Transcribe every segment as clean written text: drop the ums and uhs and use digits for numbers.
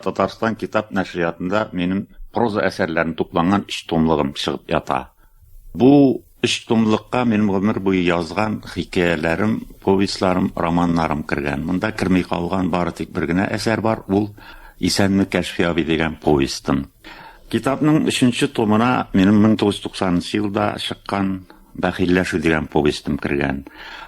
Татарстан китап нәшриятында минем проза әсәрләрен тупланган 3 томлыгым чыгып ята. Бу 3 томлыкка минем гомер буе язган хикәяләрем, повестларым, романнарым кергән. Монда керми калган бары тик бер генә әсәр бар, ул Исәнме Кәшфияби дигән повестым. Китапның 3нче томына минем 1990 елда чыккан Бәхилләшү дигән повестым кергән.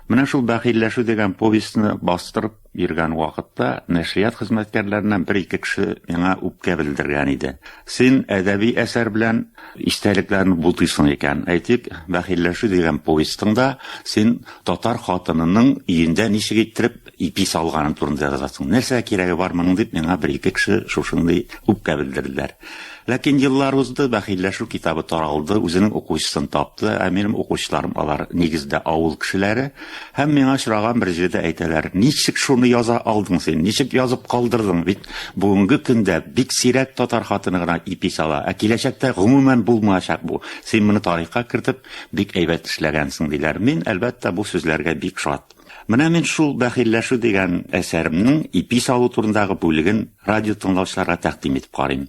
Менә шул Бәхилләшү дигән повестны бастырып йөргән вакытта нәшрият хезмәткәрләреннән 1-2 кеше миңа үпкә белдергән иде. Син әдәби әсәр белән истәлекләрне бултыйсың икән. Әйтик, Бәхилләшү дигән повестыңда син татар хатынының өендә ничек иттереп ипи салганын турында язасың. Нәрсә кирәге бар моның дип миңа 1-2 кеше шушындый үпкә белдерделәр. Ләкин еллар узды, Бәхилләшү китабы таралды, үзенең укучысын тапты, ә минем укучыларым алар нигездә авыл кешеләре, һәм миңа очраган бер җирдә әйтәләр: "Ничек шуны яза алдың син? Ничек язып калдырдың? Бит бүгенге көндә бик сирәк татар хатыны гына ипи сала, ә киләчәктә гомумән булмаячак бу. Син моны тарихка кертеп бик әйбәт эшләгәнсең", диләр. Мин әлбәттә бу сүзләргә бик шат. Менә мин шул Бәхилләшү дигән әсәремнең ипи салу турындагы бүлеген радио тыңлаучыларга тәкъдим итеп карыйм.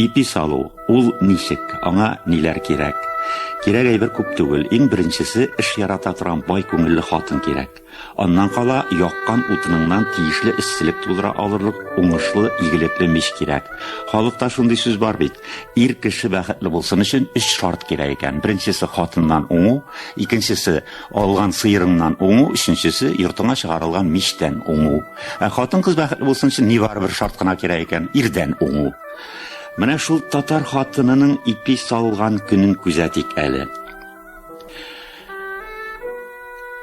Ипи салу, ул ничек, аңа ниләр кирәк? Кирәк әйбер күп түгел. Иң беренчесе эш ярата торган бай күңелле хатын кирәк. Аннан кала яккан утыныңнан тиешле эсселек тудыра алырлык уңышлы, игелекле мич кирәк. Халыкта шундый сүз бар бит: ир кеше бәхетле булсын өчен 3 шарт кирәк икән. Беренчесе хатыннан уңу, икенчесе алган сыерыңнан уңу, өченчесе йортыңа чыгарылган мичтән уңу. Ә хатын-кыз бәхетле булсын өчен ни бар бер шарт кына кирәк икән: ирдән уңу. Менә шул татар хатынының ипи салган көнен күзәтик әле.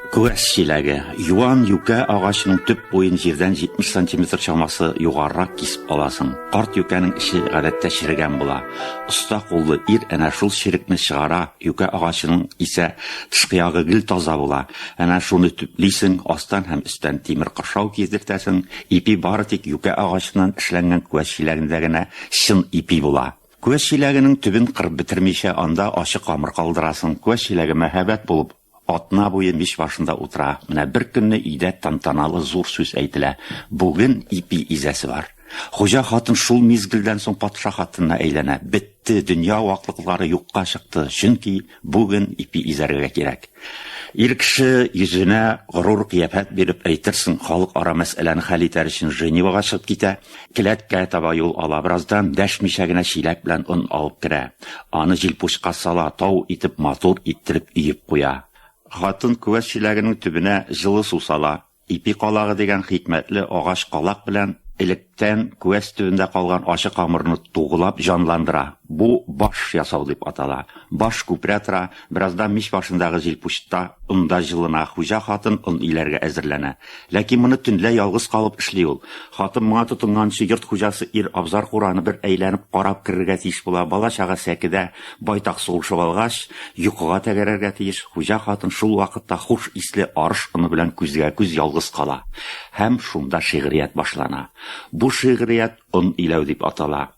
Күәш чиләге, юан юкә агачының төп буен җирдән 70 см чамасы югарырак кисеп аласың. Карт юкәнең ише гадәттә чирегән була. Оста куллы ир әнә шул чирекне чыгара, юкә агачының исә тышкы ягы гел таза була. Әнә шуны төплисең, астан һәм өстән тимер кыршау киздертәсең. Ипи бары тик юкә агачыннан эшләнгән күәш чиләгендә генә чын ипи була. Күәш чиләгенең төбен кырып бетермичә анда ачык камыр калдырасың. Күәш чиләге мәһабәт булып атна буе мич башында утыра. Менә бер көнне өйдә тантаналы зур сүз әйтелә: бүген ипи изәсе бар. Хуҗа хатын шул мизгелдән соң патша хатынына әйләнә. Бетте, дөнья ваклыклары юкка чыкты, чөнки бүген ипи изәргә кирәк. Ир кеше йөзенә горур кыяфәт биреп әйтерсең, халык ара мәсьәләне хәл итәр өчен Женевага чыгып китә. Келәткә таба юл ала, бераздан дәшмичә генә чиләк белән он алып керә. Аны җилпушка сала, тау итеп матур иттереп өеп куя. Хатын күәш чиләгенең төбенә җылы су сала. Ипи калагы дигән хикмәтле агач калак белән электән күәш төбендә калган ачык камырны тугылап җанландыра. Бу баш ясау дип атала. Баш күпрә тора, бераздан мич башындагы җилпушта унда җылына. Хуҗа хатын он иләргә әзерләнә. Ләкин моны төнлә ялгыз калып эшли ул. Хатын моңа тотынганчы йорт хуҗасы ир абзар кураны бер әйләнеп карап кирергә тиеш була. Бала-чага сәкедә байтак сугышып алгач, йокыга тәгәрәргә тиеш. Хуҗа хатын шул вакытта хуш исле арыш ыны белән күзгә күз ялгыз кала. Һәм шунда шигърият башлана. Бу шигърият он иләү дип атала.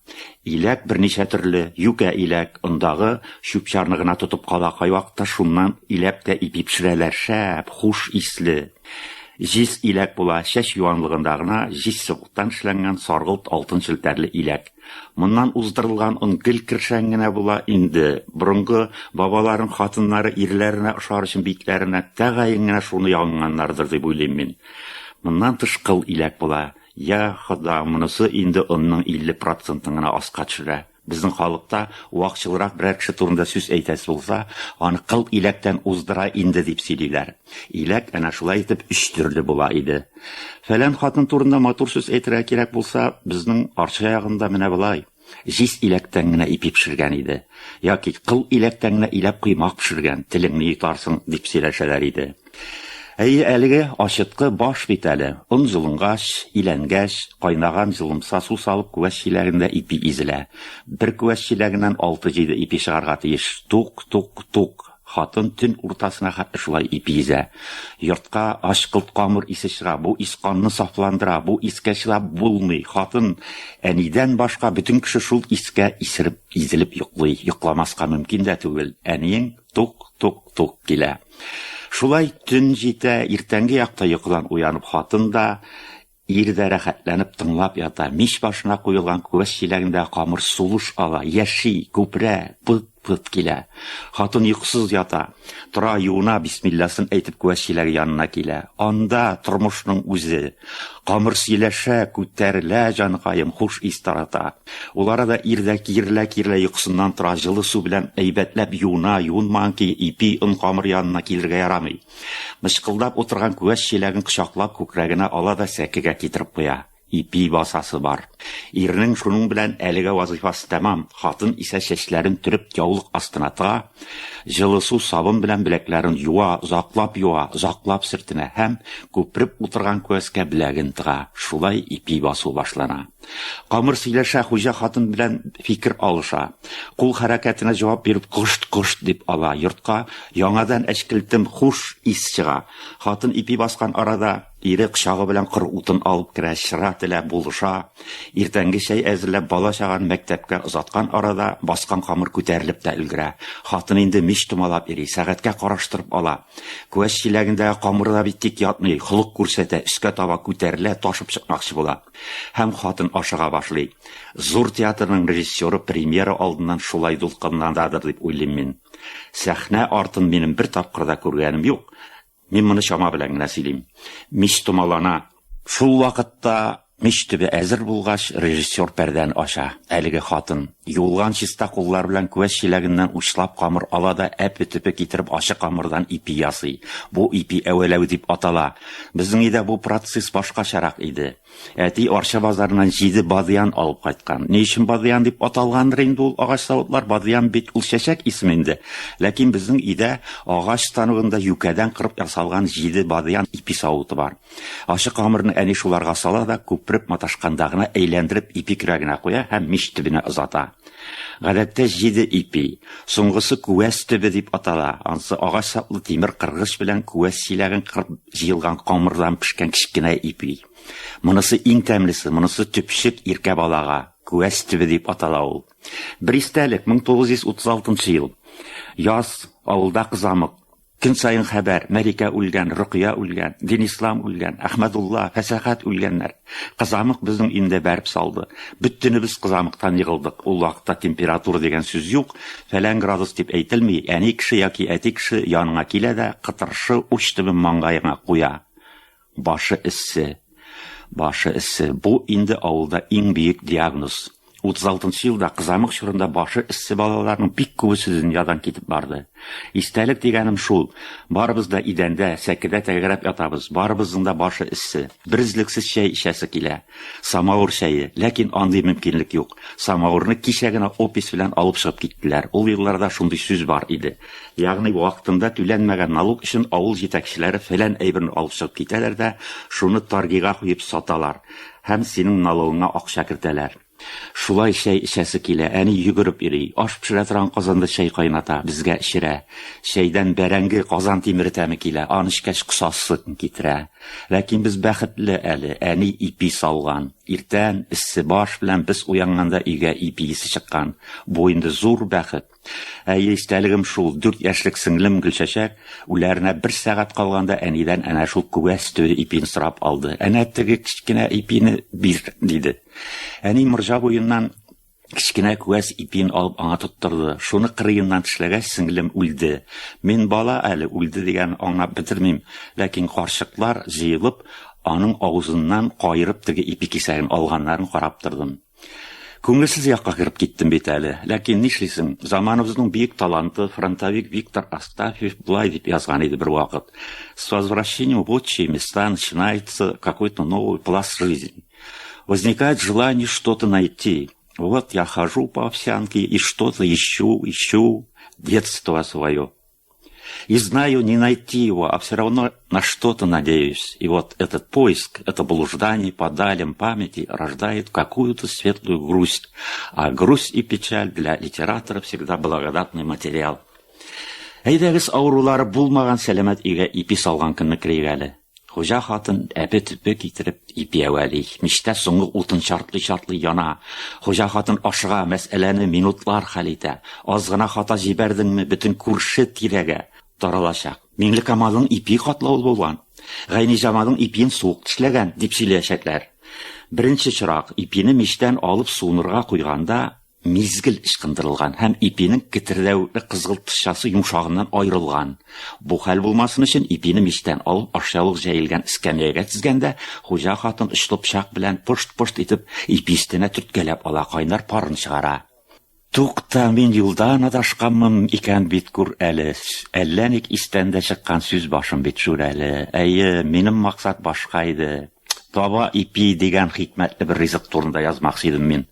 Иләк берничә төрле, юкә иләк, ондагы чүп-чарны гына тотып кала, кайвакта шуннан иләп тә ипи пешерәләр, шәп, хуш исле. Җис иләк була, чәч юанлыгында гына җис сугыктан эшләнгән саргылт алтын челтәрле иләк. Моннан уздырылган он гел кершән генә була инде. Борынгы бабаларның хатыннары ирләренә ошар өчен битләренә тәгаен генә шуны яңганнардыр дип уйлыйм мин. Моннан тыш кыл иләк була. Я хода, монысы инде онның 50% гына аска төшерә. Безнең халыкта вакытчылрак берәр кеше турында сүз әйтәсе булса, аны кыл иләктән уздыра инде дип сөйлиләр. Иләк әнә шулай итеп 3 төрле була иде. Фәлән хатын турында матур сүз әйтергә кирәк булса, безнең арча ягында менә булай. Җис иләктән генә ипи пешергән иде. Яки кыл иләктән генә иләп кыймак пешергән, телеңне йотарсың дип сөйләшәләр иде. Әйе, әлеге ашыткы баш бит әле. Он җылынгаш, иләнгәч, кайнаган җылымса су салып күәш чиләгендә ипи изелә. Бер күәш чиләгеннән 6-7 ипи чыгарга тиеш. Тук. Хатын төн уртасына шулай ипизе. Йортка ашкылт камыр исе чыга. Бу ис канны сафландыра. Бу искә чыдап булмый. Хатын әнидән башка бөтен кеше шул искә исереп, изелеп йоклый. Йокламаска мөмкин дә түгел. Әниең тук килә. Шулай төн җитә, иртәнге якта йокыдан уянып хатын да ирдә рәхәтләнеп тыңлап ята. Мич башына куелган күәш чиләгендә камыр сулыш ала, яши, күпрә, пыт килә. Хатын йокысыз ята. Тора юына бисмилласын әйтеп күәш чиләге янына килә. Анда тормышның үзе. Камыр сөйләшә, күтәрелә җанкаем, хуш ис тарата. Улары да ирдә кирлә йокысыннан тора, җылы су белән әйбәтләп юына, юынмаган ки ипи он камыр янына килергә ярамый. Мышкылдап утырган күәш чиләген кочаклап күкрәгенә ала да сәкегә китереп куя. Ипи басасы бар. Ирнең шуның белән әлегә вазифасы тәмам. Хатын исә чәчләрен төреп яулык астына тыга. Җылы су сабын белән беләкләрен юа, заклап сөртенә һәм күпреп утырган күәскә беләген тыга. Шулай ипи басу башлана. Камыр сөйләшә, хуҗа хатын белән фикер алыша. Кул хәрәкәтенә җавап биреп кошт дип ала. Йортка яңадан әшкелтем хуш ис чыга. Хатын ипи баскан арада ире кычагы белән кыр утын алып керә, чыра теләп булыша. Иртәнге чәй әзерләп бала чаган мәктәпкә озаткан арада баскан камыр күтәрелеп тә өлгерә. Хатын инде мич томалап йөри, сәгатькә караштырып ала. Күәш чиләгендә камырда бит тик ятмый, холык күрсәтә, өскә таба күтәрелә, ташып чыкмакчы була. Һәм хатын ашыга башлый. Зур театрның режиссеры премьера алдыннан шулай дулкынландадыр дип уйлыйм мин. Сәхнә артын минем бер тапкыр да күргәнем юк. Мин моны чама белән генә сөйлим. Мич томалана. Шул вакытта мич төбе әзер булгач, режиссер пәрдән аша. Әлеге хатын юлган чиста куллар белән күәш чиләгеннән учлап камыр ала да әпе-төпе китереп ачы камырдан ипи ясый. Бу ипи әвәләү дип атала. Безнең өйдә бу процесс башкачарак иде. Әти Арча базарыннан 7 бадыян алып кайткан. Ни өчен бадыян дип аталгандыр инде ул агач савытлар? Бадыян бит ул чәчәк исеме инде. Ләкин безнең өйдә агач станогында юкәдән кырып ясалган 7 бадыян ипи савыты бар. Ачы камырны әни шуларга сала да күпреп маташканда гына әйләндереп ипи күрәгенә куя һәм мич төбенә озата. Гадәттә 7 ипи. Соңгысы күәс төбе дип атала. Ансы агач саплы тимер кыргыч белән күәс чиләген кырып җыелган камырдан пешкән кичкенә ипи. Монысы иң тәмлесе, монысы төпчек иркә балага. Күәс төбе дип атала ул. Бер истәлек 1936 ел. Яз авылда кызамык. Көн сайын хәбәр, Мәликә үлгән, Рөкыя үлгән, Динислам үлгән, Әхмәдулла, Фәсәхәт үлгәннәр. Кызамык безнең инде бәреп салды. Бөтенебез кызамыктан йыгылдык. Ул вакытта температура дигән сүз юк. Фәлән градус дип әйтелми. Әни кеше яки әти кеше яныңа килә дә кытыршы уч төбен маңгаеңа куя. Башы эссе. Бу инде авылда иң бийек диагноз. 36 елда кызамык чорында башы эссе балаларның бик күбесе дөньядан китеп барды. Истәлек дигәнем шул. Барыбыз да идәндә, сәкедә тәгәрәп ятабыз. Барыбызның да башы эссе. Беризлексез чәй ичәсе килә. Самавыр чәе, ләкин андый мөмкинлек юк. Самавырны кичә генә опис белән алып чыгып киттеләр. Ул елларда шундый сүз бар иде. Ягъни вакытында түләнмәгән налог өчен авыл җитәкчеләре фәлән әйберне алып чыгып китәләр дә, шуны торгига куеп саталар. Һәм синең налогыңа акча кертәләр. Шулай чәй ичәсе килә, әни йөгереп йөри. Аш пешерә торган казанда чәй кайната, безгә ишерә. Чәйдән бәрәңге казан тимере тәме килә, аны эчкәч кысасын китерә. Ләкин без бәхетле әле, әни ипи салган. Иртән эссе баш белән без уянганда өйгә ипи исе чыккан. Бу инде зур бәхет. Әйе, истәлегем шул, 4 яшьлек сеңлем Гөлчәчәк үләренә 1 сәгать калганда әнидән әнә шул күәс төбе ипин сорап алды. Әнә теге кичкенә ипине бир диде. Әни морҗа буеннан кичкенә күәс ипин алып аңа тоттырды. Шуны кырыеннан тешләгәч сеңлем үлде. Мин бала әле үлде дигән аңлап бетермим, ләкин карчыклар җыелып аның авызыннан кайырып теге ипи кисәген алганнарын карап тордым. Күңелсез якка кирип киттем бит әле. Ләкин нишлисең, заманыбызның бик таланты фронтовик Виктор Астафьев булай дип язган иде бер вакыт. С возвращением в отчие места начинается какой-то новый пласт жизни. Возникает желание что-то найти. Вот я хожу по овсянке и что-то ищу детство свое. И знаю, не найти его, а все равно на что-то надеюсь. И вот этот поиск, это блуждание по далям памяти рождает какую-то светлую грусть. А грусть и печаль для литератора всегда благодатный материал. Әйдәгез авырулары булмаган сәламәт өйгә ипи салган көнне кирәк әле. Хуҗа хатын әпе-төпе китереп ипи әвәли. Миштә соңгы утын шартлый яна. Хуҗа хатын ашыга, мәсьәләне минутлар хәл итә. Аз гына хата җибәрдеңме, бөтен күрше тирәгә таралачак. Миңлекамалның ипи катлавы булган. Гайниҗамалның ипиен суык тешләгән дип сөйләшәкләр. Беренче чырак ипине миштән алып суынырга куйганда мизгел ычкындырылган һәм ипинең кетерләүле кызгылт тышчасы йомшагыннан аерылган. Бу хәл булмасын өчен ипине миштән алып ашъяулык җәелгән эскәмиягә тезгәндә, хуҗа хатын очлы пычак белән пышт-пышт итеп ипи өстенә төрткәләп ала, кайнар парын чыгара. Тукта, мин юлдан адашканмын икән бит күр әле. Әллә ник истән дә чыккан сүз башым бит шур әле. Әйе, минем максат башка иде. Таба ипи дигән хикмәтле бер ризык турында язмакчы идем мин.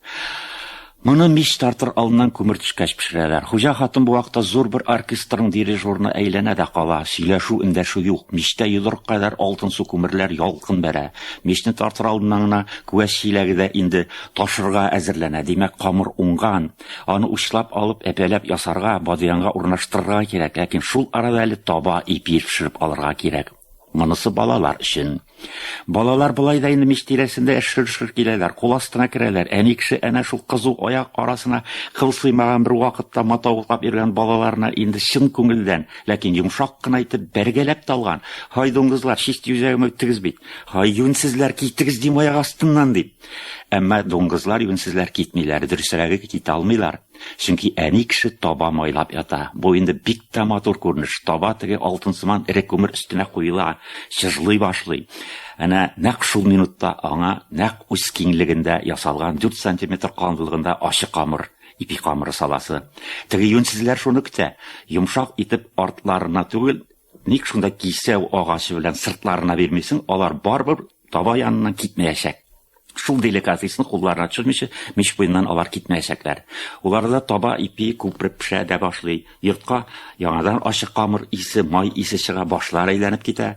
Моны мич тартыр алдыннан күмер төшкәч пешерәләр. Хуҗа хатын бу вакытта зур бер оркестрның дирижерына әйләнә дә кала. Сөйләшү, эндәшү юк. Мичтә йодрык кадәр алтын су күмерләр ялкын бәрә. Мичне тартыр алдыннан гына күәш чиләгедә инде ташырга әзерләнә. Димәк, камыр уңган. Аны учлап алып, әпәләп ясарга, бадыянга урнаштырырга кирәк. Ләкин шул арада әле таба ипи пешереп алырга кирәк. Монысы балалар өчен. Балалар булай да инде мич тирәсендә эшер киләләр, кул астына керәләр. Әни кеше әнә шул кызу аяк арасына кыл сыймаган бер вакытта матавыклап йөргән балаларына инде чын күңелдән, ләкин йомшак кына итеп бәргәләп талган. Хай дуңгызлар, чист юзәгемә үттегез бит. Хай юнсезләр китегез дим аяк астыннан дип. Әмма дуңгызлар юнсезләр китмиләр, дөресрәге китә алмыйлар. Чөнки әни кеше таба майлап ята. Бу инде бик тә матур күренеш. Таба теге алтынсыман эре күмер өстенә куела, чыжлый башлый. Әнә нәкъ шул минутта аңа нәкъ үз киңлегендә ясалган 4 см калынлыгында ачы камыр, ипи камыры саласы. Теге юнсезләр шуны көтә. Йомшак итеп артларына түгел, ник шунда кисәү агачы белән сыртларына бирмисең, алар барбыр таба яныннан китмәячәк. Шул деликатесны кулларына төшермичә, мич буеннан алар китмәячәкләр. Уларда таба ипи күпреп пешә дә башлый. Йортка яңадан ачы камыр исе, май исе чыга, башлар әйләнеп китә.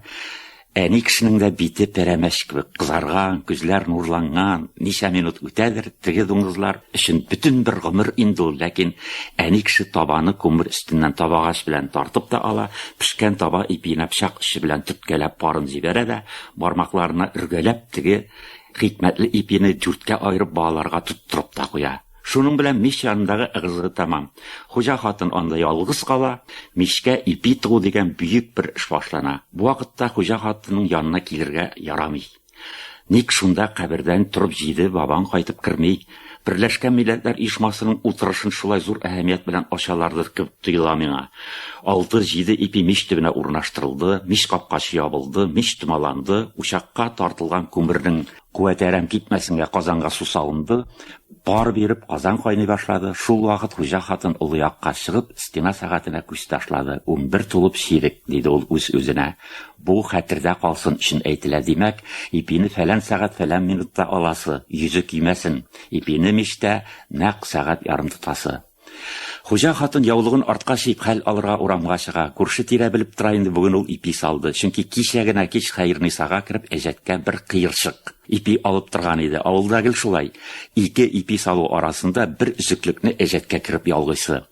Әни кешенең дә бите пәрәмәч кебек кызарган, күзләр нурланган. Ничә минут үтәдер, теге дуңгызлар өчен бөтен бер гомер инде ул, ләкин әни кеше табаны күмер өстеннән табагач белән тартып та ала, пешкән таба ипине пычак эше белән төрткәләп парын җибәрә дә, бармакларына өргәләп теге хикмәтле ипине дүрткә айырып балаларга тоттырып та куя. Шуның белән мич янындагы ыгызы тамам. Хуҗа хатын анда ялгыз кала, мичкә ипи тыгу дигән бөек бер эш башлана. Бу вакытта хуҗа хатынның янына килергә ярамый. Ник шунда кабердән турып җиде бабаң кайтып керми. Берләшкән Милләтләр Оешмасының утырышын шулай зур әһәмият белән ачалардыр дип тоела миңа. 6-7 ипи мич төбенә урнаштырылды, мич капкачы ябылды, мич томаланды, учакка тартылган күмернең куәтәрәм китмәсенгә казанга су салынды. Пар биреп казан кайный башлады. Шул вакыт хуҗа хатын олы якка чыгып, стена сәгатенә күз ташлады. 11 тулып чирек, диде ул үз-үзенә. Бу хәтердә калсын өчен әйтелә, димәк, ипине фәлән сәгать фәлән минутта аласы, йөзе кимәсен. Ипине мичтә нәкъ сәгать ярым тотасы. Хуҗа хатын яулыгын артка чиеп хәл алырга урамга чыга. Күрше тирә белеп тора инде бүген ул ипи салды. Чөнки кичә генә кич Хәйрнисага кирип әҗәткә бер кыерчык ипи алып торган иде. Авылда гел шулай. 2 ипи салу арасында бер үзеклекне әҗәткә кирип ялгыйсы.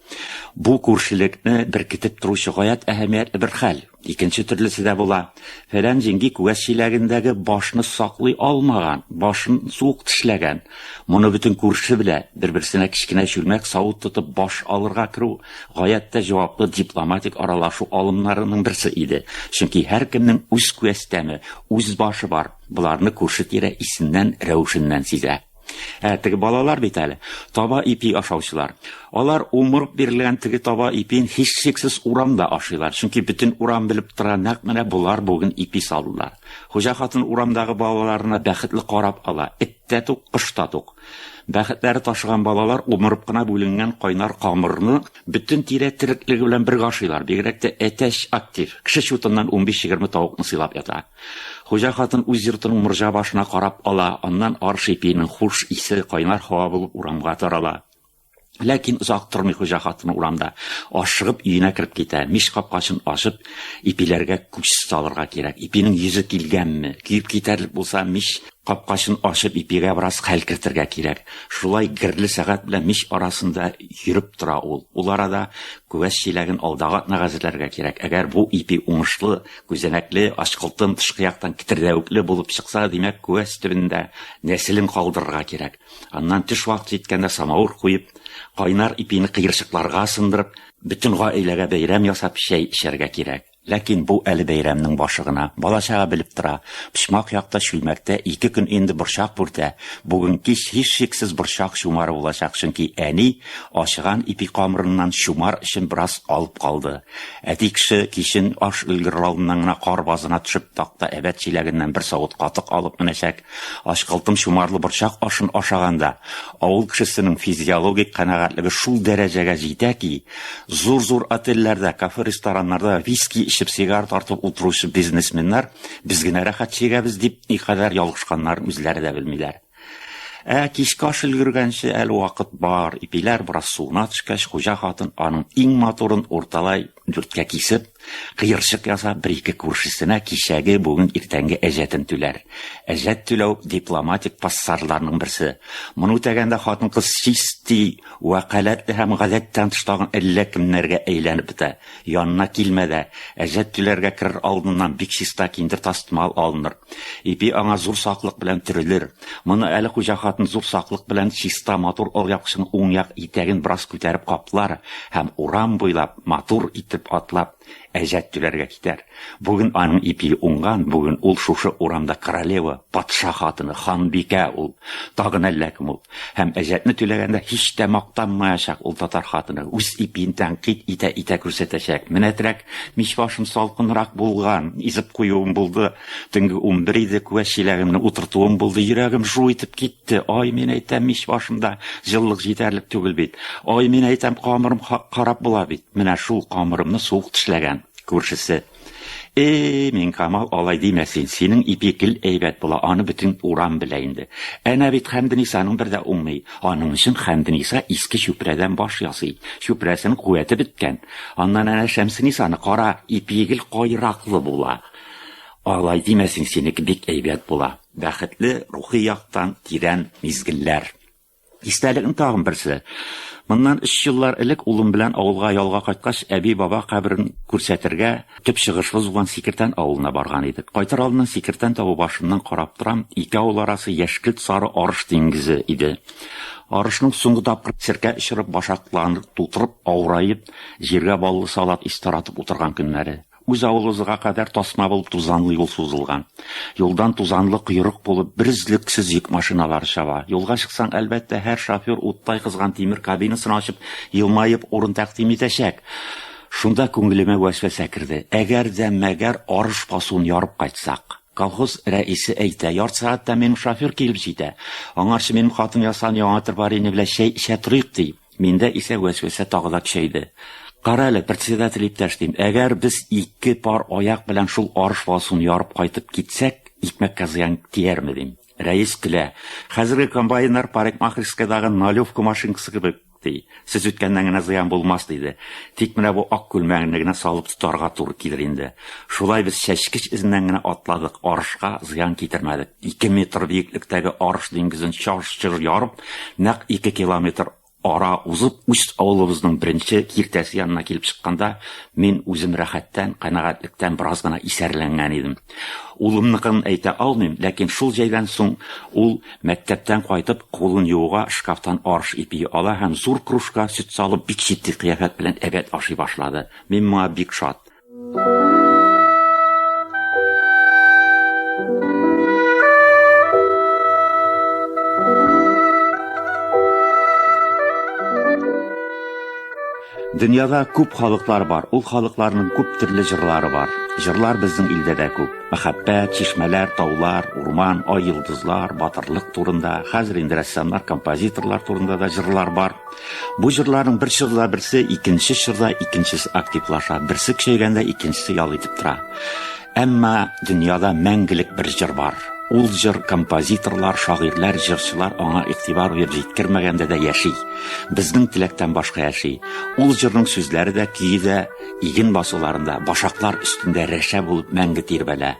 Бу күршелекне бер китеп торучы гаять әһәмиятле бер хәл. Икенче төрлесе дә була. Фәлән җиңги күәш чиләгендәге башны саклый алмаган, башын суык тешләгән. Моны бөтен күрше белә. Бер-берсенә кичкенә чүлмәк савыт тотып баш алырга керү гаять тә җаваплы дипломатик аралашу алымнарының берсе иде. Чөнки һәркемнең үз күәстәме, үз башы бар. Буларны күрше тирә исеннән, рәвешеннән сизә. Теге балалар бит әле, таба ипи ашаучылар. Алар умырып бирелгән теге таба ипин һичшиксез урамда ашыйлар. Чөнки бөтен урам белеп тора, нәкъ менә булар бүген ипи салдылар. Хуҗа хатын урамдагы балаларына бәхетле карап ала. Эттә тук, кышта тук. Бәхетләре ташыган балалар умырып кына бүленгән кайнар камырны бөтен тирә тереклеге белән бер ашыйлар. Бигрәк тә әтәч актив. Кеше чутыннан 15-20 тавыкны сыйлап ята. Хуҗа хатын үз йортының морҗа башына карап ала, аннан аршы ипинең хуш исе кайнар һава булып урамга тарала. Ләкин озак тормый хуҗа хатын урамда. Ашыгып өенә кирип китә. Мич капкачын ачып, ипиләргә күз салырга кирәк. Ипинең йөзе килгәнме? Киеп китәрлек булса, мич Капкачын ачып ипигә бераз хәл кертергә кирәк. Шулай гирле сәгать белән мич арасында йөреп тора ул. Ул арада күәс чиләген алдага нәгазләргә кирәк. Әгәр бу ипи уңышлы, күзәнәкле, ашкылтын тышкы яктан китердәвекле булып чыкса, димәк, күәс төбендә нәселен калдырырга кирәк. Аннан төш вакыты җиткәндә самавыр куеп, кайнар ипине кыерчыкларга сындырып, бөтен гаиләгә бәйрәм ясап чәй эчәргә кирәк. Ләкин бу әле бәйрәмнең башыгына. Балачага белеп тора. Пишмак якта шүлмәктә 2 көн инде борчак бүртә. Бүген кич һич шиксез борчак шумары булачак, чөнки әни ашыган ипи камырыннан шумар өчен бераз алып калды. Әти кеше кичен аш өлгер алдыннан гына кар базына төшеп такта әбәт чиләгеннән бер савыт катык алып менәчәк. Ашкылтым шумарлы борчак ашын ашаганда, авыл кешесенең физиологик канагатлыгы шул дәрәҗәгә җитә ки, зур-зур отельләрдә, кафе-рестораннарда виски ішіп сигар тартып отырушы бизнесменнар біз генә рәхәт чигәбез дип никадәр ялгышканнарын үзләре дә белмиләр. Кичке аш өлгергәнче әле вакыт бар. Ипиләр бераз суына төшкәч, хуҗа хатын аның иң матурын урталай дүрткә кисеп, кыерчык ясап, бер-ике күршесенә кичәге, бүген, иртәнге әҗәтен түләр. Әҗәт түләү дипломатик пассарларның берсе. Моны үтәгәндә хатын-кыз чисти, вәкаләтле һәм гадәттән тыш тагын әллә кемнәргә әйләнеп бетә. Янына килмәдә, әҗәт түләргә керер алдыннан бик чиста киндер тастымал алыныр. Ипи аңа зур саклык белән төрелер. Моны әле хуҗа хатын зур саклык белән чиста матур алъяпкычының уң як итәген бераз күтәреп каплар һәм урам буйлап матур итеп атлап әҗәт түләргә китәр. Бүген аның ипи уңган, бүген ул шушы урамда королева, патша хатыны, ханбикә ул, тагын әллә кем ул. Һәм әҗәтне түләгәндә һич тә мактанмаячак ул татар хатыны, үз ипин тәнкыйть итә күрсәтәчәк. Менәтрәк мич башым салкынрак булган, изеп куюым булды. Төнге 11 иде, күәс чиләгемне утыртуым булды, йөрәгем жу итеп китте. Ай, мин әйтәм, мич башымда җыллык җитәрлек түгел бит. Ай, мин әйтәм, камырым карап була бит. Менә шул камырымны суык тешләгән күршесе. Мин Камал, алай димәсен, синең ипикел әйбәт була, аны бөтен урам белә инде. Әнә бит Хәмденисаның бер дә уңмый. Аның өчен Хәмдениса иске чүпрәдән баш ясый. Чүпрәсенең куәте беткән. Аннан әнә Шәмсенисаны кара, ипикел кайраклы була. Алай димәсен, синеке бик әйбәт була. Бәхетле рухи яктан тирән мизгелләр. Истәлекнең тагын берсе. Моннан 3 еллар элек улым белән авылга ялга кайткач, әби-баба каберен күрсәтергә төп чыгышлы Зуган Сикертән авылына барган идек. Кайтыр алдыннан Сикертән табу башыннан карап торам, 2 авыл арасы яшькелт сары арыш диңгезе иде. Арышның соңгы тапкыр серкә ишереп башакланып, тутырып, авырайып, җиргә баллы салат истаратып утырган көннәре. Үз авылыбызга кадәр тасма булып тузанлы юл сузылган. Юлдан тузанлы койрык булып, берзлексез йөк машиналары чаба. Юлга чыксаң, әлбәттә, һәр шофер уттай кызган тимер кабинасын ачып, елмаеп урын тәкъдим итәчәк. Шунда күңелемә вәсвәсә керде. Әгәр дә мәгәр арыш басуын ярып кайтсак. Колхоз рәисе әйтә, ярты сәгатьтә минем шофер килеп җитә. Аңарчы минем хатын ясан яңа тырбарыны белән чәй эчә торыйк ди. Миндә исә вәсвәсә тагы да көчәйде. Карале, председатель иптәш дим, әгәр без 2 пар аяк белән шул арыш басуын ярып кайтып китсәк, икмәккә зыян тиярме дим. Рәис көлә. Хәзерге комбайннар парикмахерскадагы налевка машинкасы кебек ди. Сез үткәннән генә зыян булмас диде. Тик менә бу ак күлмәгенне генә салып тутарга туры килер инде. Шулай без чәчкеч изеннән генә атладык, арышка зыян китермәдек. 2 метр биеклектәге арыш диңгезен чар-чыр ярып, нәкъ 2 километр ара узып, үз авылыбызның беренче киртәсе янына килеп чыкканда, мин үзем рәхәттән, канагатьлектән бераз гына исәрләнгән идем. Улымныкын әйтә алмыйм, ләкин шул җәйдән соң ул мәктәптән кайтып, кулын юуга шкафтан арыш ипи ала һәм зур кружка сөт салып, бик җитди кыяфәт белән әбәт ашый башлады. Мин моңа бик шат. Дөньяда күп халыклар бар. Ул халыкларның күп төрле җырлары бар. Җырлар безнең илдә дә күп. Мәхәббәт, чишмәләр, таулар, урман, ай йолдызлар, батырлык турында, хәзер инде рәссамнар, композиторлар турында да җырлар бар. Бу җырларның бер чорда берсе, икенче чорда икенчесе активлаша, берсе көчәйгәндә икенчесе ял итеп тора. Әмма дөньяда мәңгелек бер җыр бар. Ул җыр композиторлар, шагыйрьләр, җырчылар аңа игътибар биреп җиткермәгәндә дә яши. Безнең теләктән башка яши. Ул җырның сүзләре дә, көе дә, иген басуларында, башаклар өстендә рәшә булып мәңге тирбәлә.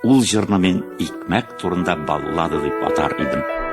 Ул җырны мин икмәк турында баллада дип атар идем.